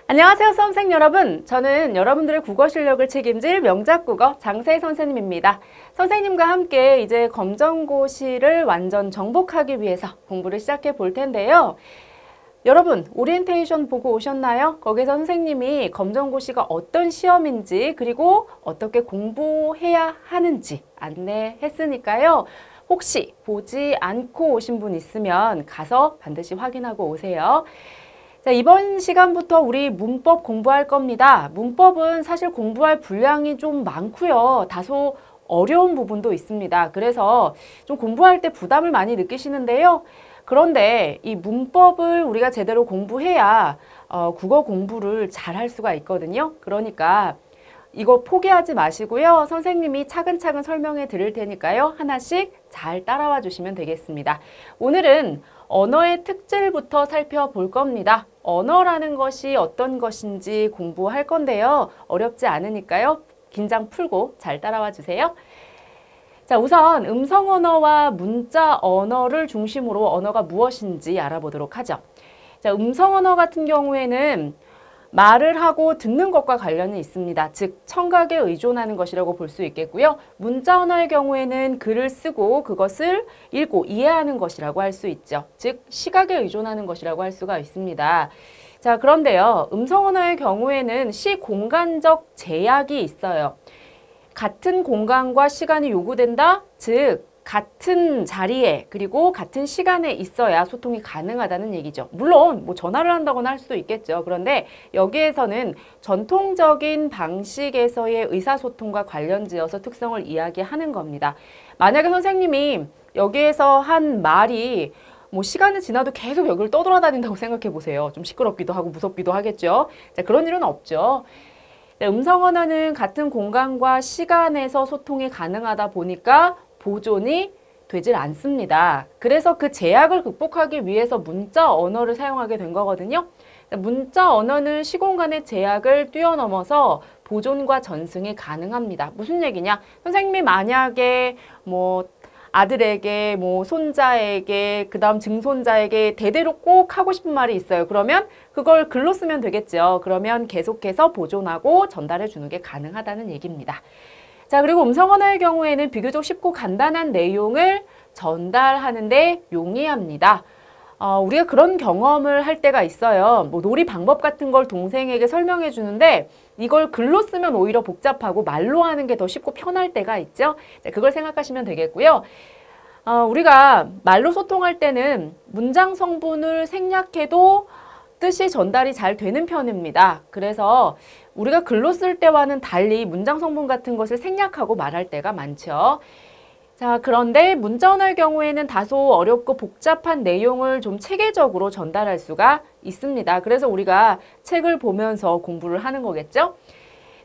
안녕하세요, 수험생 여러분. 저는 여러분들의 국어 실력을 책임질 명작국어 장세희 선생님입니다. 선생님과 함께 이제 검정고시를 완전 정복하기 위해서 공부를 시작해 볼 텐데요. 여러분, 오리엔테이션 보고 오셨나요? 거기서 선생님이 검정고시가 어떤 시험인지 그리고 어떻게 공부해야 하는지 안내했으니까요. 혹시 보지 않고 오신 분 있으면 가서 반드시 확인하고 오세요. 자, 이번 시간부터 우리 문법 공부할 겁니다. 문법은 사실 공부할 분량이 좀 많고요. 다소 어려운 부분도 있습니다. 그래서 좀 공부할 때 부담을 많이 느끼시는데요. 그런데 이 문법을 우리가 제대로 공부해야 국어 공부를 잘 할 수가 있거든요. 그러니까 이거 포기하지 마시고요. 선생님이 차근차근 설명해 드릴 테니까요. 하나씩 잘 따라와 주시면 되겠습니다. 오늘은 언어의 특질부터 살펴볼 겁니다. 언어라는 것이 어떤 것인지 공부할 건데요. 어렵지 않으니까요. 긴장 풀고 잘 따라와 주세요. 자, 우선 음성 언어와 문자 언어를 중심으로 언어가 무엇인지 알아보도록 하죠. 자, 음성 언어 같은 경우에는 말을 하고 듣는 것과 관련이 있습니다. 즉, 청각에 의존하는 것이라고 볼 수 있겠고요. 문자 언어의 경우에는 글을 쓰고 그것을 읽고 이해하는 것이라고 할 수 있죠. 즉, 시각에 의존하는 것이라고 할 수가 있습니다. 자, 그런데요. 음성 언어의 경우에는 시공간적 제약이 있어요. 같은 공간과 시간이 요구된다? 즉, 같은 자리에 그리고 같은 시간에 있어야 소통이 가능하다는 얘기죠. 물론 뭐 전화를 한다거나 할 수도 있겠죠. 그런데 여기에서는 전통적인 방식에서의 의사소통과 관련지어서 특성을 이야기하는 겁니다. 만약에 선생님이 여기에서 한 말이 뭐 시간이 지나도 계속 여기를 떠돌아다닌다고 생각해 보세요. 좀 시끄럽기도 하고 무섭기도 하겠죠. 자, 그런 일은 없죠. 음성 언어는 같은 공간과 시간에서 소통이 가능하다 보니까 보존이 되질 않습니다. 그래서 그 제약을 극복하기 위해서 문자 언어를 사용하게 된 거거든요. 문자 언어는 시공간의 제약을 뛰어넘어서 보존과 전승이 가능합니다. 무슨 얘기냐? 선생님이 만약에 뭐 아들에게, 뭐 손자에게, 그 다음 증손자에게 대대로 꼭 하고 싶은 말이 있어요. 그러면 그걸 글로 쓰면 되겠죠. 그러면 계속해서 보존하고 전달해 주는 게 가능하다는 얘기입니다. 자, 그리고 음성 언어의 경우에는 비교적 쉽고 간단한 내용을 전달하는데 용이합니다. 우리가 그런 경험을 할 때가 있어요. 뭐 놀이 방법 같은 걸 동생에게 설명해 주는데 이걸 글로 쓰면 오히려 복잡하고 말로 하는 게 더 쉽고 편할 때가 있죠. 자, 그걸 생각하시면 되겠고요. 우리가 말로 소통할 때는 문장 성분을 생략해도 뜻이 전달이 잘 되는 편입니다. 그래서 우리가 글로 쓸 때와는 달리 문장 성분 같은 것을 생략하고 말할 때가 많죠. 자, 그런데 문자 언어의 경우에는 다소 어렵고 복잡한 내용을 좀 체계적으로 전달할 수가 있습니다. 그래서 우리가 책을 보면서 공부를 하는 거겠죠.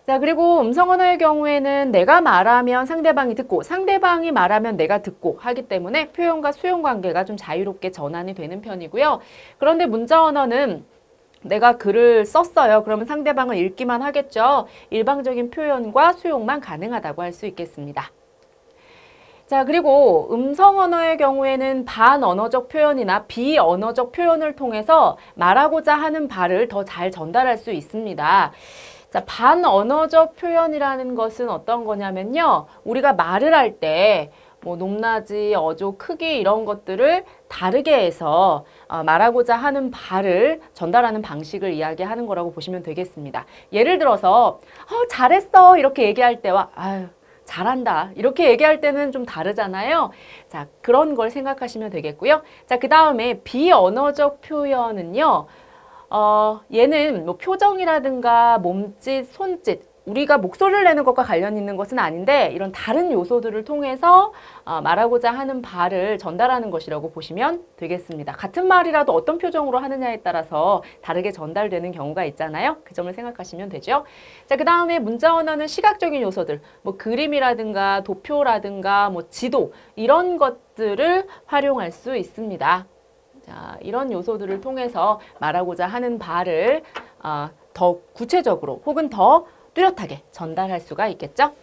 자, 그리고 음성 언어의 경우에는 내가 말하면 상대방이 듣고 상대방이 말하면 내가 듣고 하기 때문에 표현과 수용 관계가 좀 자유롭게 전환이 되는 편이고요. 그런데 문자 언어는 내가 글을 썼어요. 그러면 상대방은 읽기만 하겠죠. 일방적인 표현과 수용만 가능하다고 할 수 있겠습니다. 자, 그리고 음성 언어의 경우에는 반언어적 표현이나 비언어적 표현을 통해서 말하고자 하는 바를 더 잘 전달할 수 있습니다. 자, 반언어적 표현이라는 것은 어떤 거냐면요. 우리가 말을 할 때 뭐 높낮이, 어조, 크기 이런 것들을 다르게 해서 말하고자 하는 바를 전달하는 방식을 이야기하는 거라고 보시면 되겠습니다. 예를 들어서 잘했어 이렇게 얘기할 때와 아유 잘한다 이렇게 얘기할 때는 좀 다르잖아요. 자, 그런 걸 생각하시면 되겠고요. 자, 그 다음에 비언어적 표현은요. 얘는 뭐 표정이라든가 몸짓, 손짓 우리가 목소리를 내는 것과 관련 있는 것은 아닌데 이런 다른 요소들을 통해서 말하고자 하는 바를 전달하는 것이라고 보시면 되겠습니다. 같은 말이라도 어떤 표정으로 하느냐에 따라서 다르게 전달되는 경우가 있잖아요. 그 점을 생각하시면 되죠. 자, 그 다음에 문자 언어는 시각적인 요소들, 뭐 그림이라든가 도표라든가 뭐 지도 이런 것들을 활용할 수 있습니다. 자, 이런 요소들을 통해서 말하고자 하는 바를 더 구체적으로 혹은 더 뚜렷하게 전달할 수가 있겠죠.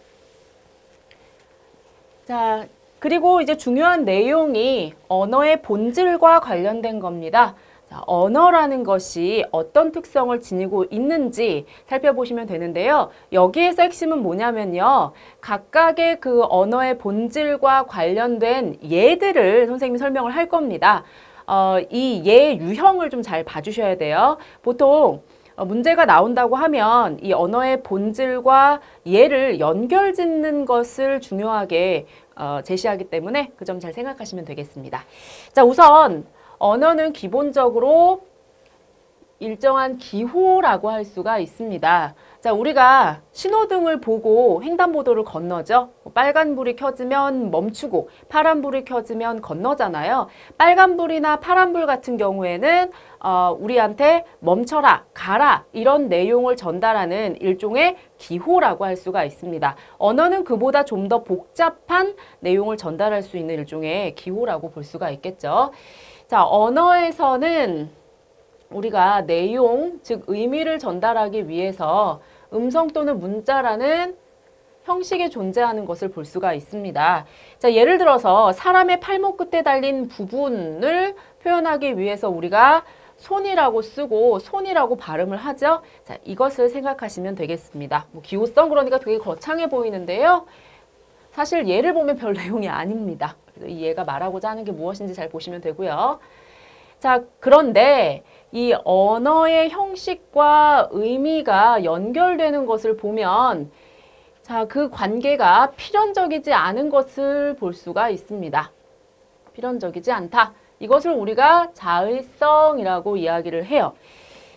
자, 그리고 이제 중요한 내용이 언어의 본질과 관련된 겁니다. 자, 언어라는 것이 어떤 특성을 지니고 있는지 살펴보시면 되는데요. 여기에서 핵심은 뭐냐면요. 각각의 그 언어의 본질과 관련된 예들을 선생님이 설명을 할 겁니다. 이 예 유형을 좀 잘 봐주셔야 돼요. 보통 문제가 나온다고 하면 이 언어의 본질과 예를 연결짓는 것을 중요하게 제시하기 때문에 그 점 잘 생각하시면 되겠습니다. 자, 우선 언어는 기본적으로 일정한 기호라고 할 수가 있습니다. 자, 우리가 신호등을 보고 횡단보도를 건너죠. 빨간불이 켜지면 멈추고 파란불이 켜지면 건너잖아요. 빨간불이나 파란불 같은 경우에는 우리한테 멈춰라, 가라 이런 내용을 전달하는 일종의 기호라고 할 수가 있습니다. 언어는 그보다 좀 더 복잡한 내용을 전달할 수 있는 일종의 기호라고 볼 수가 있겠죠. 자, 언어에서는 우리가 내용, 즉 의미를 전달하기 위해서 음성 또는 문자라는 형식이 존재하는 것을 볼 수가 있습니다. 자, 예를 들어서 사람의 팔목 끝에 달린 부분을 표현하기 위해서 우리가 손이라고 쓰고 손이라고 발음을 하죠. 자, 이것을 생각하시면 되겠습니다. 뭐 기호성 그러니까 되게 거창해 보이는데요. 사실 예를 보면 별 내용이 아닙니다. 그래서 이 예가 말하고자 하는 게 무엇인지 잘 보시면 되고요. 자, 그런데 이 언어의 형식과 의미가 연결되는 것을 보면 자, 그 관계가 필연적이지 않은 것을 볼 수가 있습니다. 필연적이지 않다. 이것을 우리가 자의성이라고 이야기를 해요.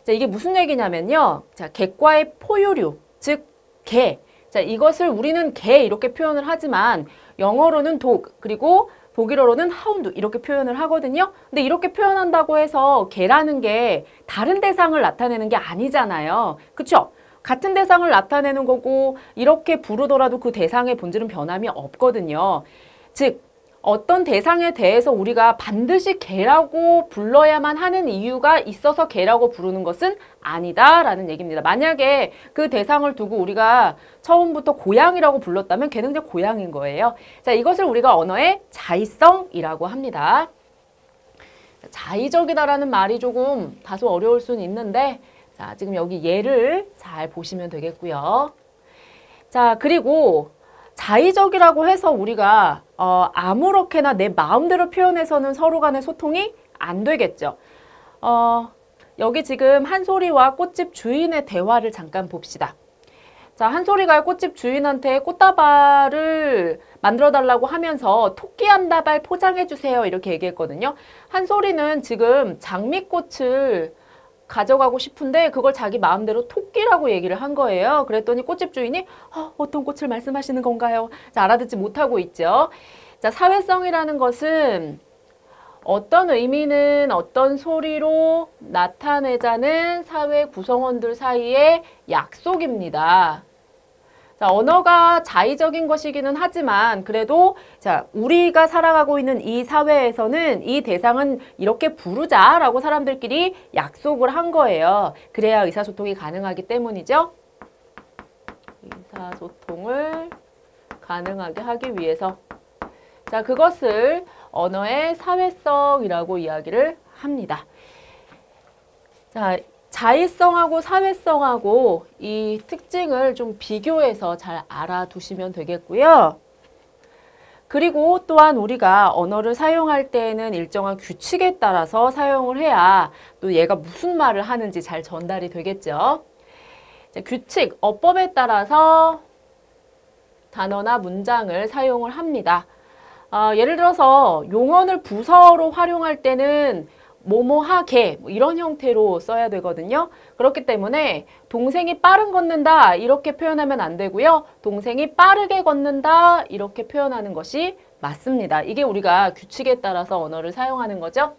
자, 이게 무슨 얘기냐면요. 자, 객과의 포유류, 즉 개. 자, 이것을 우리는 개 이렇게 표현을 하지만 영어로는 dog, 그리고 독일어로는 하운드 이렇게 표현을 하거든요. 근데 이렇게 표현한다고 해서 개라는 게 다른 대상을 나타내는 게 아니잖아요. 그쵸? 같은 대상을 나타내는 거고 이렇게 부르더라도 그 대상의 본질은 변함이 없거든요. 즉 어떤 대상에 대해서 우리가 반드시 개라고 불러야만 하는 이유가 있어서 개라고 부르는 것은 아니다라는 얘기입니다. 만약에 그 대상을 두고 우리가 처음부터 고양이라고 불렀다면 걔는 그냥 고양인 거예요. 자, 이것을 우리가 언어의 자의성이라고 합니다. 자의적이다라는 말이 조금 다소 어려울 수는 있는데 자, 지금 여기 예를 잘 보시면 되겠고요. 자, 그리고 자의적이라고 해서 우리가 아무렇게나 내 마음대로 표현해서는 서로 간의 소통이 안 되겠죠. 여기 지금 한솔이와 꽃집 주인의 대화를 잠깐 봅시다. 자, 한솔이가 꽃집 주인한테 꽃다발을 만들어달라고 하면서 토끼 한 다발 포장해주세요 이렇게 얘기했거든요. 한솔이는 지금 장미꽃을 가져가고 싶은데 그걸 자기 마음대로 토끼라고 얘기를 한 거예요. 그랬더니 꽃집 주인이 어떤 꽃을 말씀하시는 건가요? 자, 알아듣지 못하고 있죠. 자, 사회성이라는 것은 어떤 의미는 어떤 소리로 나타내자는 사회 구성원들 사이의 약속입니다. 자, 언어가 자의적인 것이기는 하지만 그래도 자, 우리가 살아가고 있는 이 사회에서는 이 대상은 이렇게 부르자라고 사람들끼리 약속을 한 거예요. 그래야 의사소통이 가능하기 때문이죠. 의사소통을 가능하게 하기 위해서 자, 그것을 언어의 사회성이라고 이야기를 합니다. 자, 자의성하고 사회성하고 이 특징을 좀 비교해서 잘 알아두시면 되겠고요. 그리고 또한 우리가 언어를 사용할 때에는 일정한 규칙에 따라서 사용을 해야 또 얘가 무슨 말을 하는지 잘 전달이 되겠죠. 자, 규칙, 어법에 따라서 단어나 문장을 사용을 합니다. 예를 들어서 용언을 부서로 활용할 때는 뭐뭐하게 이런 형태로 써야 되거든요. 그렇기 때문에 동생이 빠른 걷는다 이렇게 표현하면 안 되고요. 동생이 빠르게 걷는다 이렇게 표현하는 것이 맞습니다. 이게 우리가 규칙에 따라서 언어를 사용하는 거죠.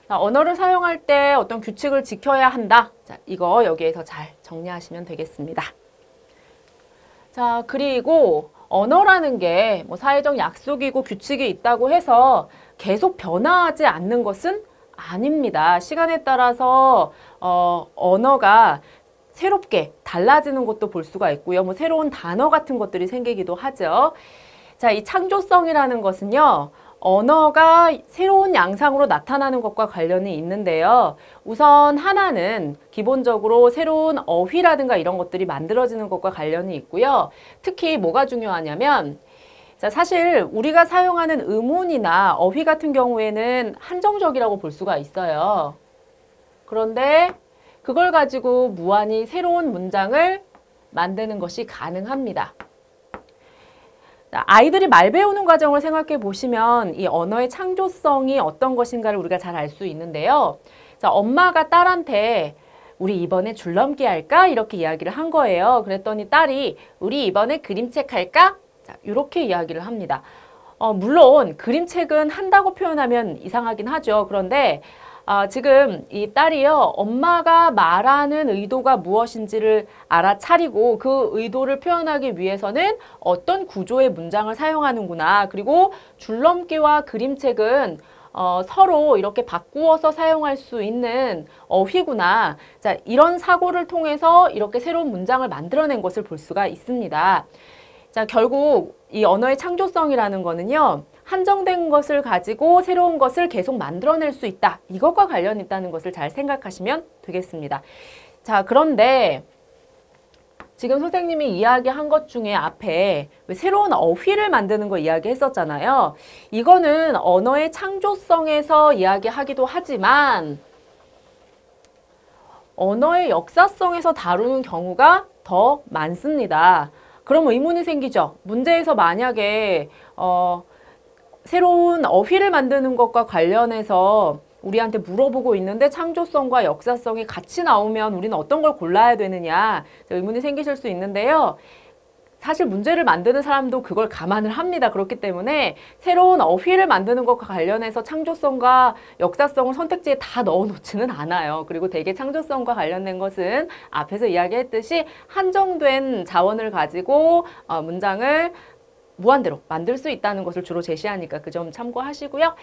자, 언어를 사용할 때 어떤 규칙을 지켜야 한다. 자, 이거 여기에서 잘 정리하시면 되겠습니다. 자, 그리고 언어라는 게 뭐 사회적 약속이고 규칙이 있다고 해서 계속 변화하지 않는 것은 아닙니다. 시간에 따라서 언어가 새롭게 달라지는 것도 볼 수가 있고요. 뭐 새로운 단어 같은 것들이 생기기도 하죠. 자, 이 창조성이라는 것은요. 언어가 새로운 양상으로 나타나는 것과 관련이 있는데요. 우선 하나는 기본적으로 새로운 어휘라든가 이런 것들이 만들어지는 것과 관련이 있고요. 특히 뭐가 중요하냐면 자, 사실 우리가 사용하는 의문이나 어휘 같은 경우에는 한정적이라고 볼 수가 있어요. 그런데 그걸 가지고 무한히 새로운 문장을 만드는 것이 가능합니다. 아이들이 말 배우는 과정을 생각해 보시면 이 언어의 창조성이 어떤 것인가를 우리가 잘 알 수 있는데요. 자, 엄마가 딸한테 우리 이번에 줄넘기 할까? 이렇게 이야기를 한 거예요. 그랬더니 딸이 우리 이번에 그림책 할까? 자, 이렇게 이야기를 합니다. 물론 그림책은 한다고 표현하면 이상하긴 하죠. 그런데 지금 이 딸이요, 엄마가 말하는 의도가 무엇인지를 알아차리고 그 의도를 표현하기 위해서는 어떤 구조의 문장을 사용하는구나. 그리고 줄넘기와 그림책은 서로 이렇게 바꾸어서 사용할 수 있는 어휘구나. 자, 이런 사고를 통해서 이렇게 새로운 문장을 만들어낸 것을 볼 수가 있습니다. 자, 결국 이 언어의 창조성이라는 거는요, 한정된 것을 가지고 새로운 것을 계속 만들어낼 수 있다. 이것과 관련이 있다는 것을 잘 생각하시면 되겠습니다. 자, 그런데 지금 선생님이 이야기한 것 중에 앞에 왜 새로운 어휘를 만드는 거 이야기했었잖아요. 이거는 언어의 창조성에서 이야기하기도 하지만 언어의 역사성에서 다루는 경우가 더 많습니다. 그럼 의문이 생기죠. 문제에서 만약에 새로운 어휘를 만드는 것과 관련해서 우리한테 물어보고 있는데 창조성과 역사성이 같이 나오면 우리는 어떤 걸 골라야 되느냐 의문이 생기실 수 있는데요. 사실 문제를 만드는 사람도 그걸 감안을 합니다. 그렇기 때문에 새로운 어휘를 만드는 것과 관련해서 창조성과 역사성을 선택지에 다 넣어놓지는 않아요. 그리고 대개 창조성과 관련된 것은 앞에서 이야기했듯이 한정된 자원을 가지고 문장을 무한대로 만들 수 있다는 것을 주로 제시하니까 그 점 참고하시고요.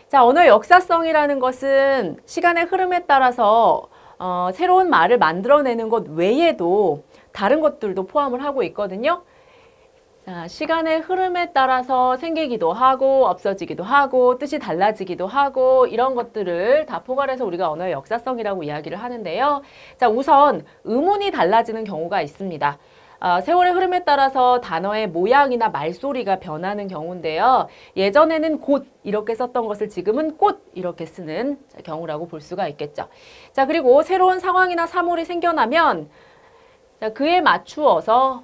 자, 언어의 역사성이라는 것은 시간의 흐름에 따라서 새로운 말을 만들어내는 것 외에도 다른 것들도 포함을 하고 있거든요. 자, 시간의 흐름에 따라서 생기기도 하고 없어지기도 하고 뜻이 달라지기도 하고 이런 것들을 다 포괄해서 우리가 언어의 역사성이라고 이야기를 하는데요. 자, 우선 의문이 달라지는 경우가 있습니다. 세월의 흐름에 따라서 단어의 모양이나 말소리가 변하는 경우인데요. 예전에는 곧 이렇게 썼던 것을 지금은 꽃 이렇게 쓰는 경우라고 볼 수가 있겠죠. 자, 그리고 새로운 상황이나 사물이 생겨나면 자, 그에 맞추어서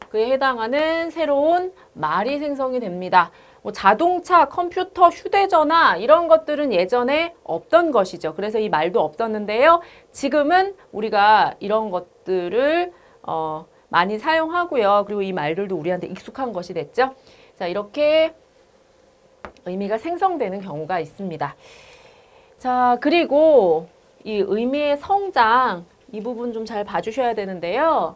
그에 해당하는 새로운 말이 생성이 됩니다. 뭐 자동차, 컴퓨터, 휴대전화 이런 것들은 예전에 없던 것이죠. 그래서 이 말도 없었는데요. 지금은 우리가 이런 것들을 많이 사용하고요. 그리고 이 말들도 우리한테 익숙한 것이 됐죠. 자, 이렇게 의미가 생성되는 경우가 있습니다. 자, 그리고 이 의미의 성장 이 부분 좀 잘 봐주셔야 되는데요.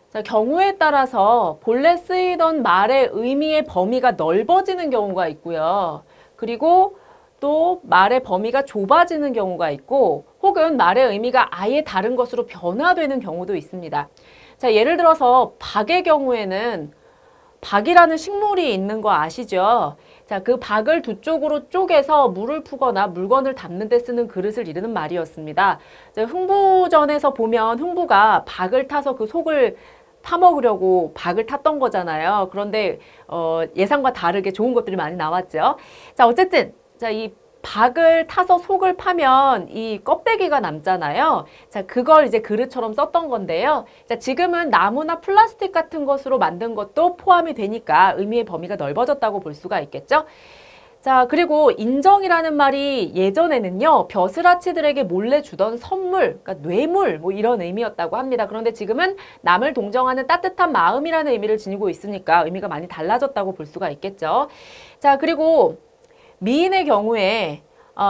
자, 경우에 따라서 본래 쓰이던 말의 의미의 범위가 넓어지는 경우가 있고요. 그리고 또 말의 범위가 좁아지는 경우가 있고 혹은 말의 의미가 아예 다른 것으로 변화되는 경우도 있습니다. 자, 예를 들어서 박의 경우에는 박이라는 식물이 있는 거 아시죠? 자, 그 박을 두 쪽으로 쪼개서 물을 푸거나 물건을 담는 데 쓰는 그릇을 이르는 말이었습니다. 자, 흥부전에서 보면 흥부가 박을 타서 그 속을 파먹으려고 박을 탔던 거잖아요. 그런데 예상과 다르게 좋은 것들이 많이 나왔죠. 자, 어쨌든 자, 이 박을 타서 속을 파면 이 껍데기가 남잖아요. 자, 그걸 이제 그릇처럼 썼던 건데요. 자, 지금은 나무나 플라스틱 같은 것으로 만든 것도 포함이 되니까 의미의 범위가 넓어졌다고 볼 수가 있겠죠. 자, 그리고 인정이라는 말이 예전에는요, 벼슬아치들에게 몰래 주던 선물, 그러니까 뇌물 뭐 이런 의미였다고 합니다. 그런데 지금은 남을 동정하는 따뜻한 마음이라는 의미를 지니고 있으니까 의미가 많이 달라졌다고 볼 수가 있겠죠. 자, 그리고 미인의 경우에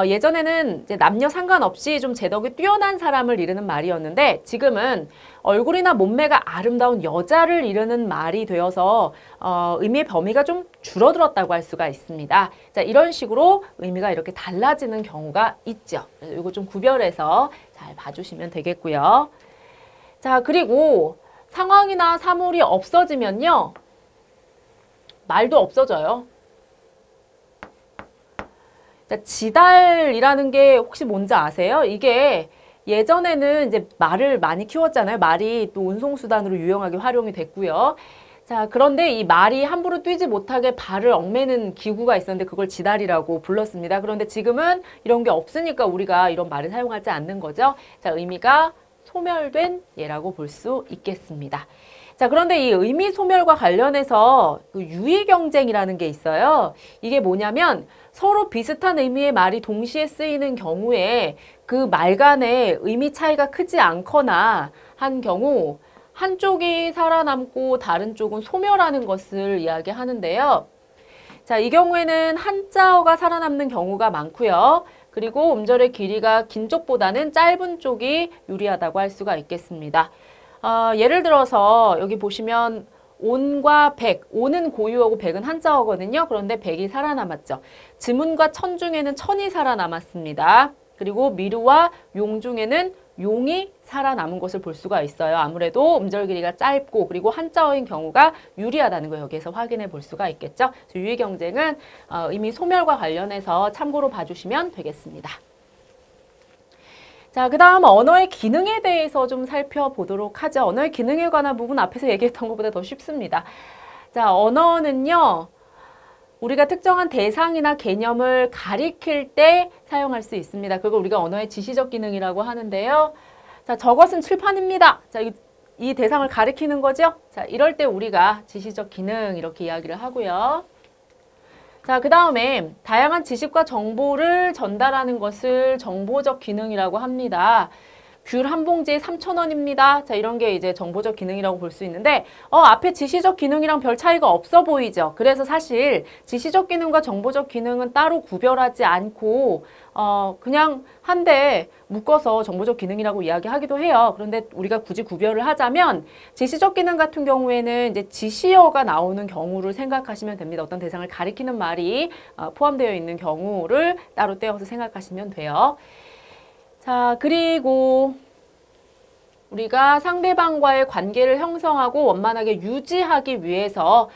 예전에는 이제 남녀 상관없이 좀 재덕이 뛰어난 사람을 이르는 말이었는데 지금은 얼굴이나 몸매가 아름다운 여자를 이르는 말이 되어서 의미의 범위가 좀 줄어들었다고 할 수가 있습니다. 자, 이런 식으로 의미가 이렇게 달라지는 경우가 있죠. 그래서 이거 좀 구별해서 잘 봐주시면 되겠고요. 자, 그리고 상황이나 사물이 없어지면요. 말도 없어져요. 자, 지달이라는 게 혹시 뭔지 아세요? 이게 예전에는 이제 말을 많이 키웠잖아요. 말이 또 운송수단으로 유용하게 활용이 됐고요. 자, 그런데 이 말이 함부로 뛰지 못하게 발을 얽매는 기구가 있었는데 그걸 지달이라고 불렀습니다. 그런데 지금은 이런 게 없으니까 우리가 이런 말을 사용하지 않는 거죠. 자, 의미가 소멸된 예라고 볼 수 있겠습니다. 자, 그런데 이 의미 소멸과 관련해서 그 유의 경쟁이라는 게 있어요. 이게 뭐냐면 서로 비슷한 의미의 말이 동시에 쓰이는 경우에 그 말 간의 의미 차이가 크지 않거나 한 경우 한쪽이 살아남고 다른 쪽은 소멸하는 것을 이야기하는데요. 자, 이 경우에는 한자어가 살아남는 경우가 많고요. 그리고 음절의 길이가 긴 쪽보다는 짧은 쪽이 유리하다고 할 수가 있겠습니다. 예를 들어서 여기 보시면 온과 백, 온은 고유어고 백은 한자어거든요. 그런데 백이 살아남았죠. 지문과 천 중에는 천이 살아남았습니다. 그리고 미루와 용 중에는 용이 살아남은 것을 볼 수가 있어요. 아무래도 음절 길이가 짧고 그리고 한자어인 경우가 유리하다는 거 여기에서 확인해 볼 수가 있겠죠. 유의 경쟁은 의미 소멸과 관련해서 참고로 봐주시면 되겠습니다. 자, 그 다음 언어의 기능에 대해서 좀 살펴보도록 하죠. 언어의 기능에 관한 부분 앞에서 얘기했던 것보다 더 쉽습니다. 자, 언어는요, 우리가 특정한 대상이나 개념을 가리킬 때 사용할 수 있습니다. 그걸 우리가 언어의 지시적 기능이라고 하는데요. 자, 저것은 칠판입니다. 자, 이 대상을 가리키는 거죠. 자, 이럴 때 우리가 지시적 기능 이렇게 이야기를 하고요. 자, 그 다음에 다양한 지식과 정보를 전달하는 것을 정보적 기능이라고 합니다. 귤 한 봉지에 3,000원입니다. 자, 이런 게 이제 정보적 기능이라고 볼 수 있는데 앞에 지시적 기능이랑 별 차이가 없어 보이죠. 그래서 사실 지시적 기능과 정보적 기능은 따로 구별하지 않고 그냥 한데 묶어서 정보적 기능이라고 이야기하기도 해요. 그런데 우리가 굳이 구별을 하자면 지시적 기능 같은 경우에는 이제 지시어가 나오는 경우를 생각하시면 됩니다. 어떤 대상을 가리키는 말이 포함되어 있는 경우를 따로 떼어서 생각하시면 돼요. 자, 그리고 우리가 상대방과의 관계를 형성하고 원만하게 유지하기 위해서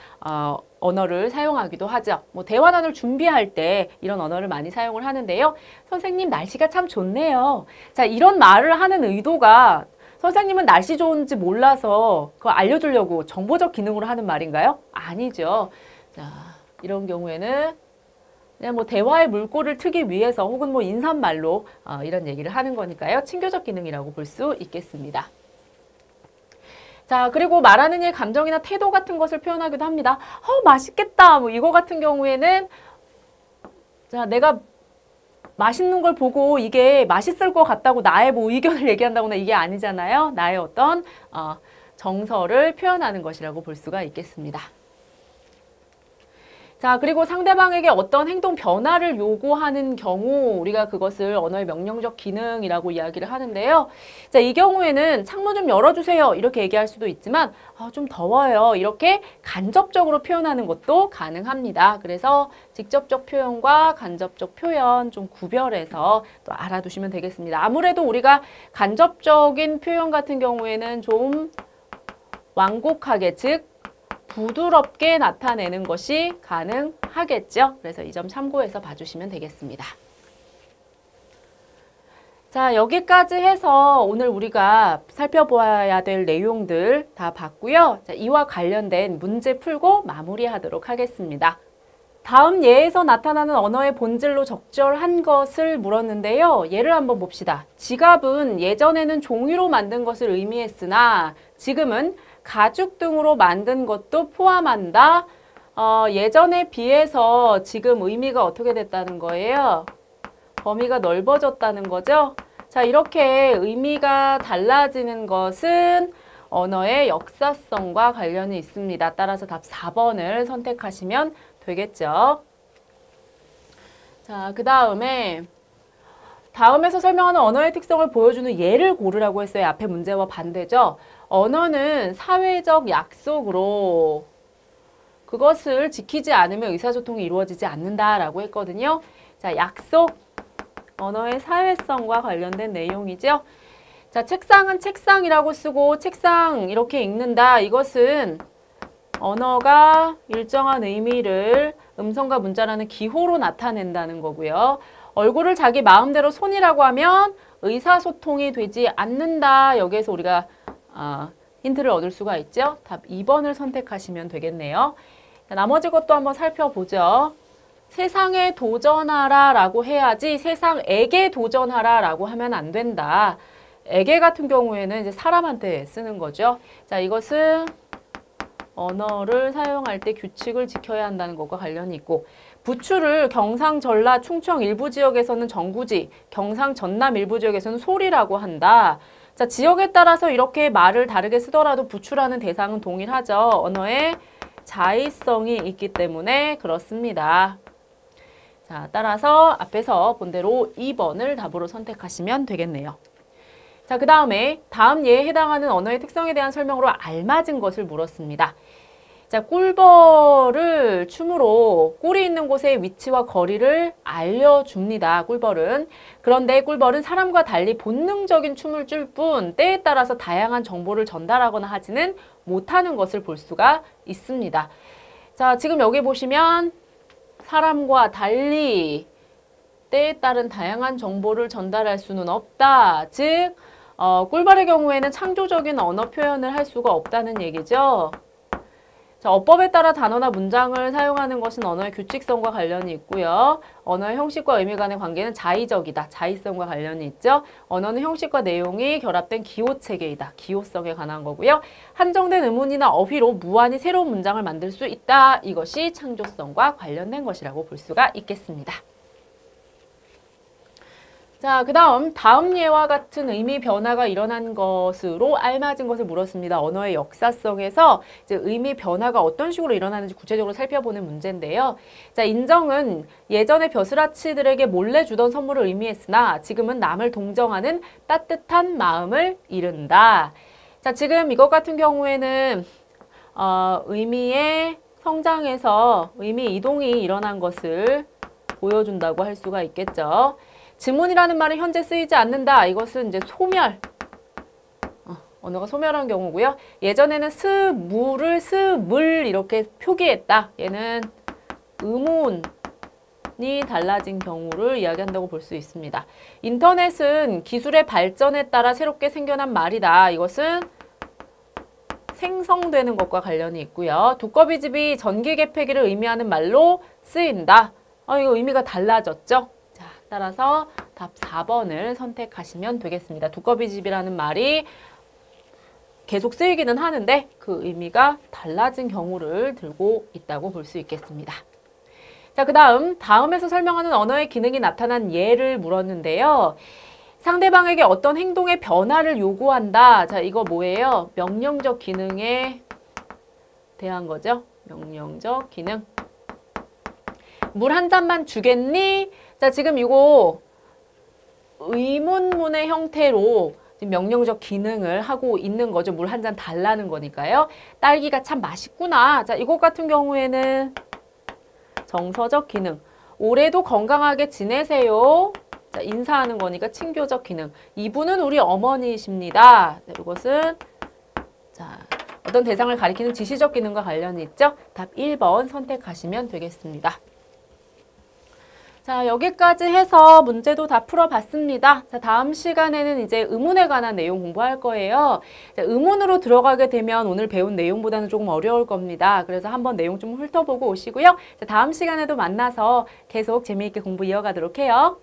언어를 사용하기도 하죠. 뭐 대화단을 준비할 때 이런 언어를 많이 사용을 하는데요. 선생님, 날씨가 참 좋네요. 자, 이런 말을 하는 의도가 선생님은 날씨 좋은지 몰라서 그걸 알려주려고 정보적 기능으로 하는 말인가요? 아니죠. 자, 이런 경우에는 그냥 뭐 대화의 물꼬를 트기 위해서 혹은 뭐 인사말로 이런 얘기를 하는 거니까요. 친교적 기능이라고 볼 수 있겠습니다. 자, 그리고 말하는 일, 감정이나 태도 같은 것을 표현하기도 합니다. 맛있겠다. 뭐 이거 같은 경우에는 자, 내가 맛있는 걸 보고 이게 맛있을 것 같다고 나의 뭐 의견을 얘기한다거나 이게 아니잖아요. 나의 어떤 정서를 표현하는 것이라고 볼 수가 있겠습니다. 자, 그리고 상대방에게 어떤 행동 변화를 요구하는 경우 우리가 그것을 언어의 명령적 기능이라고 이야기를 하는데요. 자, 이 경우에는 창문 좀 열어주세요. 이렇게 얘기할 수도 있지만 좀 더워요. 이렇게 간접적으로 표현하는 것도 가능합니다. 그래서 직접적 표현과 간접적 표현 좀 구별해서 또 알아두시면 되겠습니다. 아무래도 우리가 간접적인 표현 같은 경우에는 좀 완곡하게, 즉 부드럽게 나타내는 것이 가능하겠죠. 그래서 이 점 참고해서 봐주시면 되겠습니다. 자, 여기까지 해서 오늘 우리가 살펴보아야 될 내용들 다 봤고요. 자, 이와 관련된 문제 풀고 마무리하도록 하겠습니다. 다음 예에서 나타나는 언어의 본질로 적절한 것을 물었는데요. 예를 한번 봅시다. 지갑은 예전에는 종이로 만든 것을 의미했으나 지금은 가죽 등으로 만든 것도 포함한다. 예전에 비해서 지금 의미가 어떻게 됐다는 거예요? 범위가 넓어졌다는 거죠. 자, 이렇게 의미가 달라지는 것은 언어의 역사성과 관련이 있습니다. 따라서 답 4번을 선택하시면 되겠죠. 자, 그 다음에서 설명하는 언어의 특성을 보여주는 예를 고르라고 했어요. 앞에 문제와 반대죠. 언어는 사회적 약속으로 그것을 지키지 않으면 의사소통이 이루어지지 않는다라고 했거든요. 자, 약속, 언어의 사회성과 관련된 내용이죠. 자, 책상은 책상이라고 쓰고 책상 이렇게 읽는다. 이것은 언어가 일정한 의미를 음성과 문자라는 기호로 나타낸다는 거고요. 얼굴을 자기 마음대로 손이라고 하면 의사소통이 되지 않는다. 여기에서 우리가 힌트를 얻을 수가 있죠. 답 2번을 선택하시면 되겠네요. 자, 나머지 것도 한번 살펴보죠. 세상에 도전하라 라고 해야지 세상에게 도전하라 라고 하면 안 된다. 에게 같은 경우에는 이제 사람한테 쓰는 거죠. 자, 이것은 언어를 사용할 때 규칙을 지켜야 한다는 것과 관련이 있고, 부추를 경상, 전라, 충청 일부 지역에서는 정구지, 경상, 전남 일부 지역에서는 소리라고 한다. 자, 지역에 따라서 이렇게 말을 다르게 쓰더라도 부추라는 대상은 동일하죠. 언어에 자의성이 있기 때문에 그렇습니다. 자, 따라서 앞에서 본 대로 2번을 답으로 선택하시면 되겠네요. 자, 그 다음에 다음 예에 해당하는 언어의 특성에 대한 설명으로 알맞은 것을 물었습니다. 자, 꿀벌을 춤으로 꿀이 있는 곳의 위치와 거리를 알려줍니다. 꿀벌은. 그런데 꿀벌은 사람과 달리 본능적인 춤을 출 뿐 때에 따라서 다양한 정보를 전달하거나 하지는 못하는 것을 볼 수가 있습니다. 자, 지금 여기 보시면 사람과 달리 때에 따른 다양한 정보를 전달할 수는 없다. 즉, 꿀벌의 경우에는 창조적인 언어 표현을 할 수가 없다는 얘기죠. 자, 어법에 따라 단어나 문장을 사용하는 것은 언어의 규칙성과 관련이 있고요. 언어의 형식과 의미 간의 관계는 자의적이다. 자의성과 관련이 있죠. 언어는 형식과 내용이 결합된 기호체계이다. 기호성에 관한 거고요. 한정된 의문이나 어휘로 무한히 새로운 문장을 만들 수 있다. 이것이 창조성과 관련된 것이라고 볼 수가 있겠습니다. 자, 그 다음 예와 같은 의미 변화가 일어난 것으로 알맞은 것을 물었습니다. 언어의 역사성에서 이제 의미 변화가 어떤 식으로 일어나는지 구체적으로 살펴보는 문제인데요. 자, 인정은 예전에 벼슬아치들에게 몰래 주던 선물을 의미했으나 지금은 남을 동정하는 따뜻한 마음을 이른다. 자, 지금 이것 같은 경우에는 의미의 성장에서 의미 이동이 일어난 것을 보여준다고 할 수가 있겠죠. 지문이라는 말은 현재 쓰이지 않는다. 이것은 이제 소멸. 언어가 소멸한 경우고요. 예전에는 스무를 스물 이렇게 표기했다. 얘는 의문이 달라진 경우를 이야기한다고 볼 수 있습니다. 인터넷은 기술의 발전에 따라 새롭게 생겨난 말이다. 이것은 생성되는 것과 관련이 있고요. 두꺼비집이 전기개폐기를 의미하는 말로 쓰인다. 이거 의미가 달라졌죠? 따라서 답 4번을 선택하시면 되겠습니다. 두꺼비집이라는 말이 계속 쓰이기는 하는데 그 의미가 달라진 경우를 들고 있다고 볼 수 있겠습니다. 자, 그 다음에서 설명하는 언어의 기능이 나타난 예를 물었는데요. 상대방에게 어떤 행동의 변화를 요구한다. 자, 이거 뭐예요? 명령적 기능에 대한 거죠. 명령적 기능. 물 한 잔만 주겠니? 자, 지금 이거 의문문의 형태로 명령적 기능을 하고 있는 거죠. 물 한 잔 달라는 거니까요. 딸기가 참 맛있구나. 자, 이것 같은 경우에는 정서적 기능. 올해도 건강하게 지내세요. 자, 인사하는 거니까 친교적 기능. 이분은 우리 어머니이십니다. 자, 이것은 자, 어떤 대상을 가리키는 지시적 기능과 관련이 있죠. 답 1번 선택하시면 되겠습니다. 자, 여기까지 해서 문제도 다 풀어봤습니다. 자, 다음 시간에는 이제 의문에 관한 내용 공부할 거예요. 자, 의문으로 들어가게 되면 오늘 배운 내용보다는 조금 어려울 겁니다. 그래서 한번 내용 좀 훑어보고 오시고요. 자, 다음 시간에도 만나서 계속 재미있게 공부 이어가도록 해요.